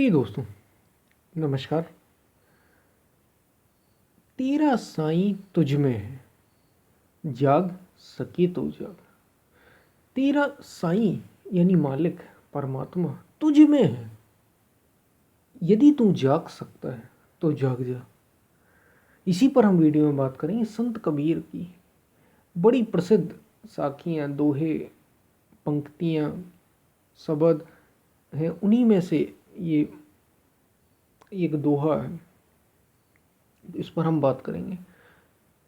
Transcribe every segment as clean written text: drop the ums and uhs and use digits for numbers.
प्रिय दोस्तों, नमस्कार। तेरा साईं तुझ में है, जाग सके तो जाग। तेरा साईं यानी मालिक परमात्मा तुझ में है। यदि तू जाग सकता है तो जाग जा। इसी पर हम वीडियो में बात करेंगे संत कबीर की बड़ी प्रसिद्ध साखियाँ, दोहे, पंक्तियाँ, शब्द हैं। उन्हीं में से ये एक दोहा है, इस पर हम बात करेंगे।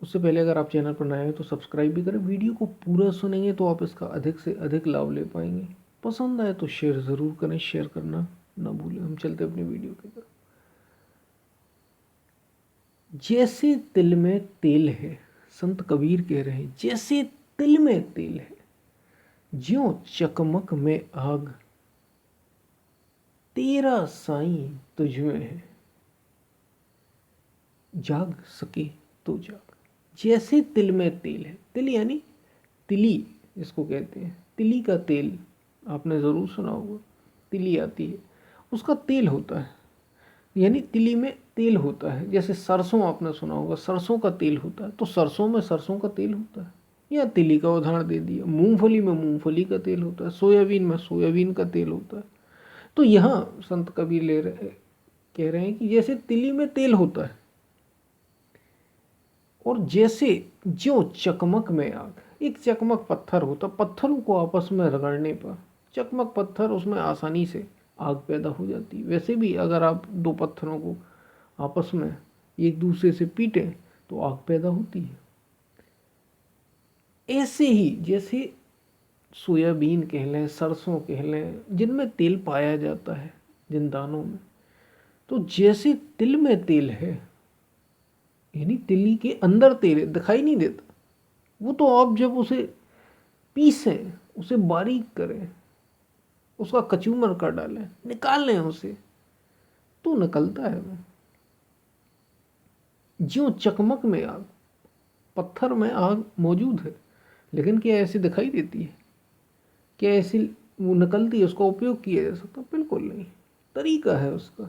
उससे पहले अगर आप चैनल पर नए हैं तो सब्सक्राइब भी करें। वीडियो को पूरा सुनेंगे तो आप इसका अधिक से अधिक लाभ ले पाएंगे। पसंद आए तो शेयर ज़रूर करें, शेयर करना ना भूलें। हम चलते अपनी वीडियो की तरफ। जैसे तिल में तेल है, संत कबीर कह रहे हैं, जैसे तिल में तेल है, ज्यों चकमक में आग, तेरा साईं तुझ में है, जाग सके तो जाग। जैसे तिल में तेल है, तिल यानी तिली जिसको कहते हैं, तिली का तेल आपने ज़रूर सुना होगा। तिली आती है, उसका तेल होता है, यानी तिली में तेल होता है। जैसे सरसों आपने सुना होगा, सरसों का तेल होता है, तो सरसों में सरसों का तेल होता है। या तिली का उदाहरण दे दिया। मूंगफली में मूंगफली का तेल होता है, सोयाबीन में सोयाबीन का तेल होता है। तो यहाँ संत कबीर कह रहे हैं कि जैसे तिली में तेल होता है, और जैसे जो चकमक में आग, एक चकमक पत्थर होता, पत्थरों को आपस में रगड़ने पर चकमक पत्थर, उसमें आसानी से आग पैदा हो जाती है। वैसे भी अगर आप दो पत्थरों को आपस में एक दूसरे से पीटें तो आग पैदा होती है। ऐसे ही जैसे सोयाबीन कह लें, सरसों कह लें, जिनमें तेल पाया जाता है, जिन दानों में, तो जैसे तिल में तेल है, यानी तिली के अंदर तेल है, दिखाई नहीं देता। वो तो आप जब उसे पीसें, उसे बारीक करें, उसका कचूमर कर डालें, निकाल लें उसे, तो निकलता है वो। ज्यों चकमक में आग, पत्थर में आग मौजूद है, लेकिन क्या ऐसे दिखाई देती है? क्या ऐसी वो निकलती है? उसका उपयोग किया जा सकता? बिल्कुल नहीं। तरीका है उसका,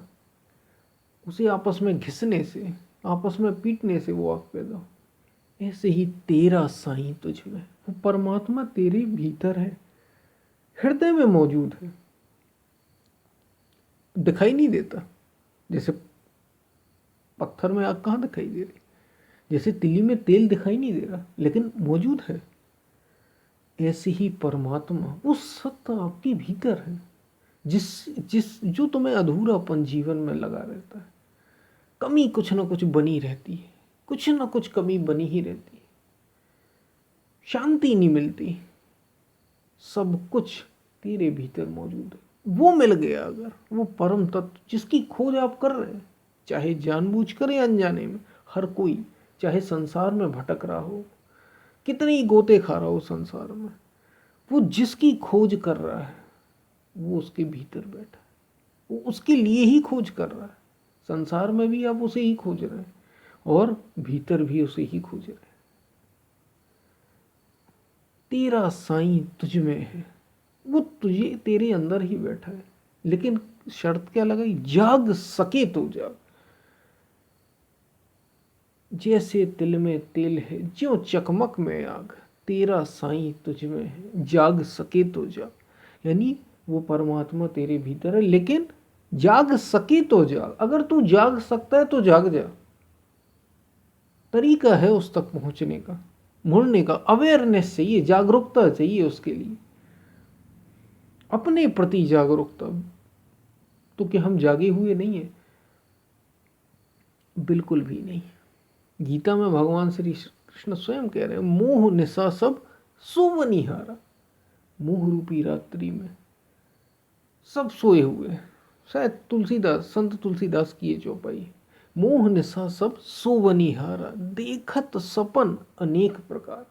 उसे आपस में घिसने से, आपस में पीटने से वो आग पैदा हो। ऐसे ही तेरा साईं तुझ में, वो परमात्मा तेरे भीतर है, हृदय में मौजूद है, दिखाई नहीं देता। जैसे पत्थर में आग कहाँ दिखाई दे रही, जैसे तिली में तेल दिखाई नहीं दे रहा, लेकिन मौजूद है। ऐसे ही परमात्मा, वो सत्ता आपके भीतर है, जिस जिस जो तुम्हें अधूरापन जीवन में लगा रहता है। कमी कुछ ना कुछ बनी रहती है, कुछ ना कुछ कमी बनी ही रहती है, शांति नहीं मिलती। सब कुछ तेरे भीतर मौजूद है। वो मिल गया अगर, वो परम तत्व जिसकी खोज आप कर रहे हैं, चाहे जानबूझकर या अनजाने में, हर कोई, चाहे संसार में भटक रहा हो, कितने ही गोते खा रहा हो संसार में, वो जिसकी खोज कर रहा है, वो उसके भीतर बैठा है। वो उसके लिए ही खोज कर रहा है। संसार में भी आप उसे ही खोज रहे हैं, और भीतर भी उसे ही खोज रहे हैं। तेरा साईं तुझ में है, वो तुझे, तेरे अंदर ही बैठा है। लेकिन शर्त क्या लगाई? जाग सके तो जाग। जैसे तिल में तेल है, ज्यों चकमक में आग, तेरा साईं तुझ में है, जाग सके तो जाग। यानी वो परमात्मा तेरे भीतर है, लेकिन जाग सके तो जाग। अगर तू जाग सकता है तो जाग जा। तरीका है उस तक पहुंचने का, मुड़ने का। अवेयरनेस चाहिए, जागरूकता चाहिए उसके लिए, अपने प्रति जागरूकता। तो क्या हम जागे हुए नहीं है? बिल्कुल भी नहीं। गीता में भगवान श्री कृष्ण स्वयं कह रहे हैं, मोह निशा सब सोवनिहारा। मोह रूपी रात्रि में सब सोए हुए हैं। शायद तुलसीदास, संत तुलसीदास की ये चौपाई। मोह निशा सब सोवनिहारा, देखत सपन अनेक प्रकार।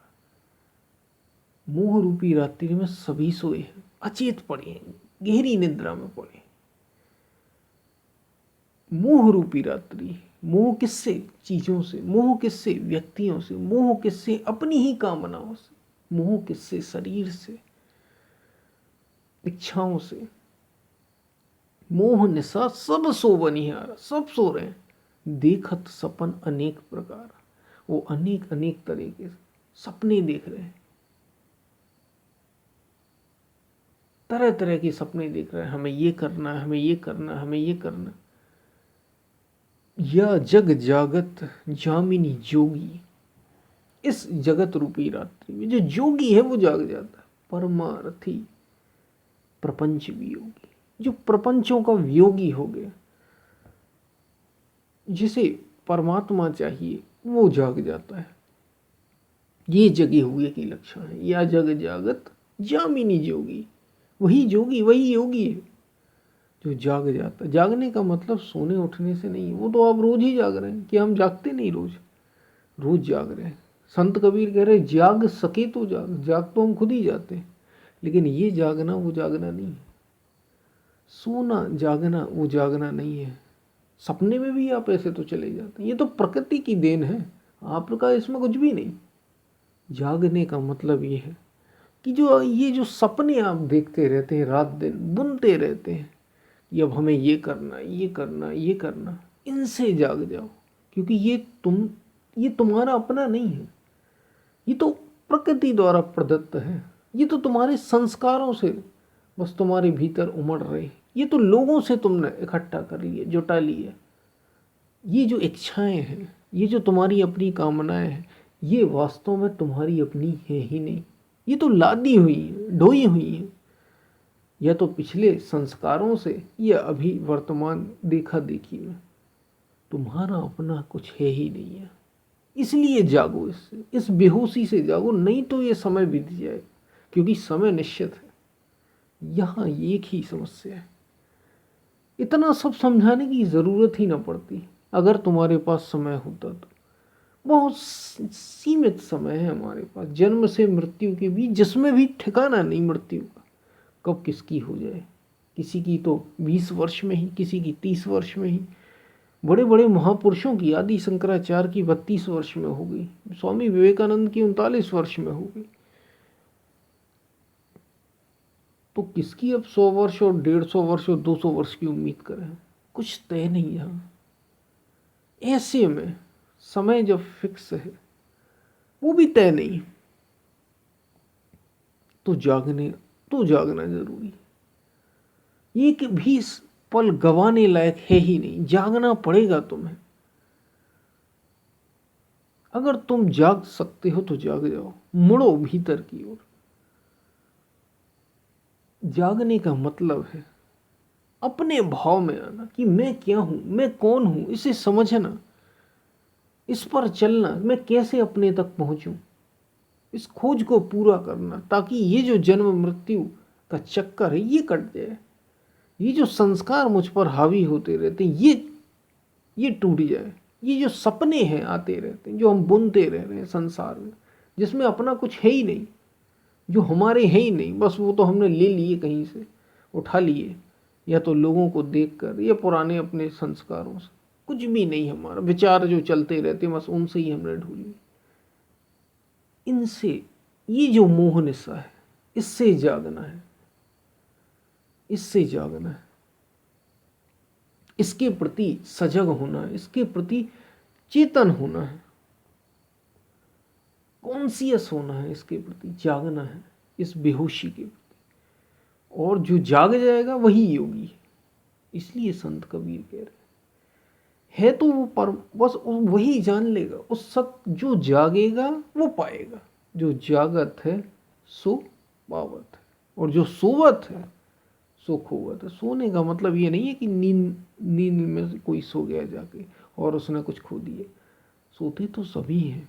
मोह रूपी रात्रि में सभी सोए हैं, अचेत पड़े हैं, गहरी निद्रा में पड़े। मोह रूपी रात्रि, मोह किससे? चीजों से। मोह किससे? व्यक्तियों से। मोह किससे? अपनी ही कामनाओं से। मोह किससे? शरीर से, इच्छाओं से। मोह निशा सब सो बनिहारा, सब सो रहे हैं। देखत सपन अनेक प्रकार, वो अनेक अनेक तरह के सपने देख रहे हैं, तरह तरह के सपने देख रहे हैं। हमें ये करना, हमें ये करना, हमें ये करना। या जग जागत जामिनी जोगी, इस जगत रूपी रात्रि में जो जोगी है वो जाग जाता है। परमार्थी प्रपंच वियोगी, जो प्रपंचों का वियोगी हो गया, जिसे परमात्मा चाहिए वो जाग जाता है। ये जगे हुए की लक्षण है। या जग जागत जामिनी जोगी, वही जोगी, वही योगी है जो जाग जाता है। जागने का मतलब सोने उठने से नहीं, वो तो आप रोज ही जाग रहे हैं। कि हम जागते नहीं? रोज रोज जाग रहे हैं। संत कबीर कह रहे जाग सके तो जाग, जाग तो हम खुद ही जाते हैं, लेकिन ये जागना वो जागना नहीं है। सोना जागना वो जागना नहीं है। सपने में भी आप ऐसे तो चले जाते हैं, ये तो प्रकृति की देन है, आपका इसमें कुछ भी नहीं। जागने का मतलब ये है कि जो ये जो सपने आप देखते रहते हैं, रात दिन बुनते रहते हैं कि अब हमें ये करना, ये करना, ये करना, इनसे जाग जाओ। क्योंकि ये तुम्हारा अपना नहीं है, ये तो प्रकृति द्वारा प्रदत्त है। ये तो तुम्हारे संस्कारों से बस तुम्हारे भीतर उमड़ रहे, ये तो लोगों से तुमने इकट्ठा कर लिए, जुटा लिए। ये जो इच्छाएं हैं, ये जो तुम्हारी अपनी कामनाएं हैं, ये वास्तव में तुम्हारी अपनी है ही नहीं। ये तो लादी हुई है, ढोई हुई है, या तो पिछले संस्कारों से या अभी वर्तमान देखा देखी में। तुम्हारा अपना कुछ है ही नहीं है। इसलिए जागो, इससे, इस बेहोशी से जागो, नहीं तो ये समय बीत जाए। क्योंकि समय निश्चित है। यहाँ एक ही समस्या है, इतना सब समझाने की ज़रूरत ही ना पड़ती अगर तुम्हारे पास समय होता तो। बहुत सीमित समय है हमारे पास, जन्म से मृत्यु के बीच, जिसमें भी ठिकाना नहीं मृत्यु का, कब किसकी हो जाए। किसी की तो 20 वर्ष में ही, किसी की 30 वर्ष में ही। बड़े बड़े महापुरुषों की, आदि शंकराचार्य की 32 वर्ष में हो गई, स्वामी विवेकानंद की 39 वर्ष में हो गई। तो किसकी अब 100 वर्ष और 150 वर्ष और 200 वर्ष की उम्मीद करें? कुछ तय नहीं है। ऐसे में समय जब फिक्स है, वो भी तय नहीं, तो जागना जरूरी। एक भी पल गवाने लायक है ही नहीं, जागना पड़ेगा तुम्हें। अगर तुम जाग सकते हो तो जाग जाओ, मुड़ो भीतर की ओर। जागने का मतलब है अपने भाव में आना कि मैं क्या हूं, मैं कौन हूं, इसे समझना, इस पर चलना, मैं कैसे अपने तक पहुंचूं, इस खोज को पूरा करना, ताकि ये जो जन्म मृत्यु का चक्कर है ये कट जाए। ये जो संस्कार मुझ पर हावी होते रहते हैं ये टूट जाए। ये जो सपने हैं आते रहते हैं, जो हम बुनते रह रहे हैं संसार में, जिसमें अपना कुछ है ही नहीं, जो हमारे है ही नहीं, बस वो तो हमने ले लिए, कहीं से उठा लिए, या तो लोगों को देखकर, या पुराने अपने संस्कारों से। कुछ भी नहीं हमारा, विचार जो चलते रहते हैं बस उनसे ही हमने ढूंढ। इनसे, ये जो मोह निशा है, इससे जागना है, इससे जागना है। इसके प्रति सजग होना है, इसके प्रति चेतन होना है, कॉन्सियस होना है, इसके प्रति जागना है, इस बेहोशी के प्रति। और जो जाग जाएगा वही योगी है। इसलिए संत कबीर कह रहे है तो वो पर बस वही जान लेगा, उस सत्य जो जागेगा वो पाएगा। जो जागत है सो पावत है, और जो सोवत है सो खोवत है। सोने का मतलब ये नहीं है कि नींद में कोई सो गया जाके और उसने कुछ खो दिया। सोते तो सभी हैं,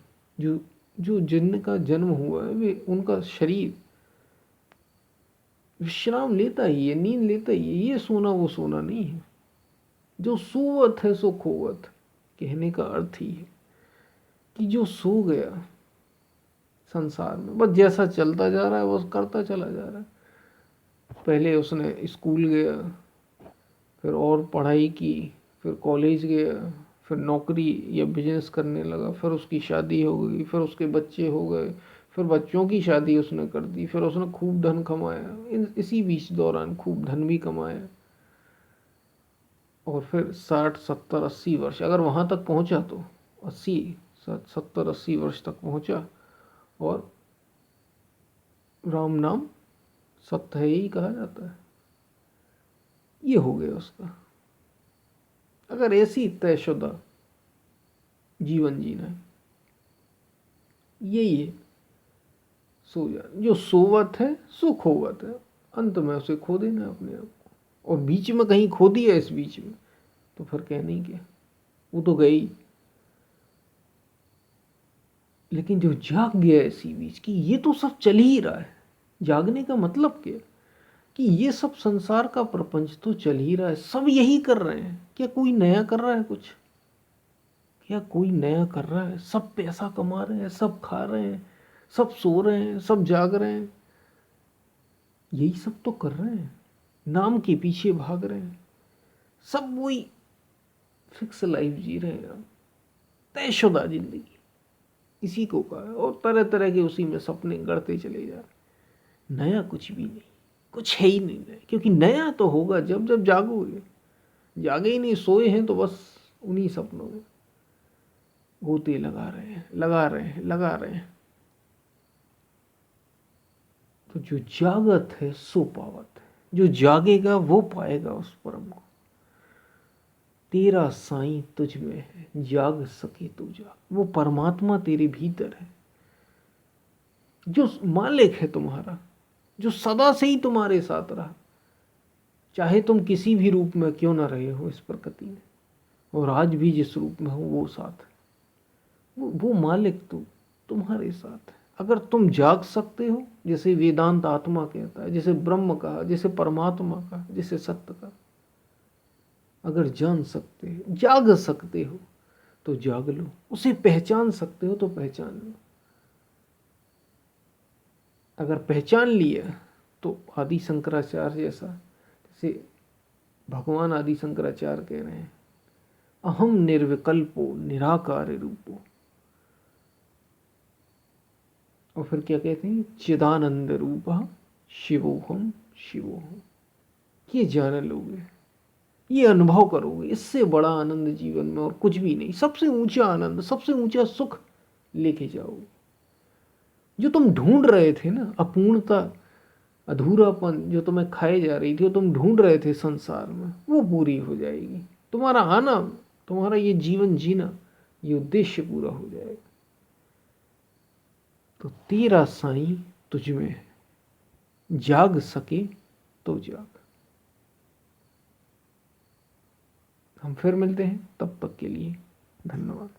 जो जिनका जन्म हुआ है, वे, उनका शरीर विश्राम लेता ही है, नींद लेता ही है। ये सोना वो सोना नहीं है। जो सोवत है सो खोवत, कहने का अर्थ ही है कि जो सो गया संसार में, बस जैसा चलता जा रहा है बस करता चला जा रहा है। पहले उसने स्कूल गया, फिर और पढ़ाई की, फिर कॉलेज गया, फिर नौकरी या बिजनेस करने लगा, फिर उसकी शादी हो गई, फिर उसके बच्चे हो गए, फिर बच्चों की शादी उसने कर दी, फिर उसने खूब धन कमाया, इसी बीच दौरान खूब धन भी कमाया। और फिर 60 70 80 वर्ष अगर वहाँ तक पहुँचा तो 80 70 80 वर्ष तक पहुँचा और राम नाम सत्य है यही कहा जाता है, ये हो गया उसका। अगर ऐसी तयशुदा जीवन जीना है, यही है सो जा, जो सोवत है सो खोवत है, अंत में उसे खो देना अपने आप को। और बीच में कहीं खो दिया इस बीच में तो फिर कहना ही क्या, वो तो गई। लेकिन जो जाग गया इसी बीच की, ये तो सब चल ही रहा है। जागने का मतलब क्या, कि ये सब संसार का प्रपंच तो चल ही रहा है, सब यही कर रहे हैं। क्या कोई नया कर रहा है कुछ? क्या कोई नया कर रहा है? सब पैसा कमा रहे हैं, सब खा रहे हैं, सब सो रहे हैं, सब जाग रहे हैं, यही सब तो कर रहे हैं, नाम के पीछे भाग रहे हैं, सब वही फिक्स लाइफ जी रहे हैं, तयशुदा जिंदगी इसी को कहा है। और तरह तरह के उसी में सपने गढ़ते चले जा रहे, नया कुछ भी नहीं, कुछ है ही नहीं नया। क्योंकि नया तो होगा जब जब जागोगे, जागे ही नहीं, सोए हैं तो बस उन्हीं सपनों में गोते लगा रहे हैं, लगा रहे हैं, लगा रहे हैं। तो जो जागत है सो पावत है, जो जागेगा वो पाएगा उस परम को। तेरा साईं तुझ में है, जाग सके तो जाग। वो परमात्मा तेरे भीतर है, जो मालिक है तुम्हारा, जो सदा से ही तुम्हारे साथ रहा, चाहे तुम किसी भी रूप में क्यों ना रहे हो इस प्रकृति में, और आज भी जिस रूप में हो वो साथ है। वो मालिक तो तुम्हारे साथ है। अगर तुम जाग सकते हो, जैसे वेदांत आत्मा कहता है, जैसे ब्रह्म कहा, जैसे परमात्मा का, जैसे सत्य का, अगर जान सकते हो, जाग सकते हो तो जाग लो। उसे पहचान सकते हो तो पहचान लो। अगर पहचान लिया तो आदि शंकराचार्य जैसा, जैसे भगवान आदि शंकराचार्य कह रहे हैं, अहम निर्विकल्पो निराकार रूपो। और फिर क्या कहते हैं, चिदानंद रूपा शिवोहम शिवोहम। ये जान लोगे, ये अनुभव करोगे, इससे बड़ा आनंद जीवन में और कुछ भी नहीं। सबसे ऊंचा आनंद, सबसे ऊंचा सुख लेके जाओगे। जो तुम ढूंढ रहे थे ना, अपूर्णता, अधूरापन जो तुम्हें खाए जा रही थी, वो तुम ढूंढ रहे थे संसार में, वो पूरी हो जाएगी। तुम्हारा आना, तुम्हारा ये जीवन जीना, ये उद्देश्य पूरा हो जाएगा। तो तेरा साईं तुझ में है, जाग सके तो जाग। हम फिर मिलते हैं, तब तक के लिए धन्यवाद।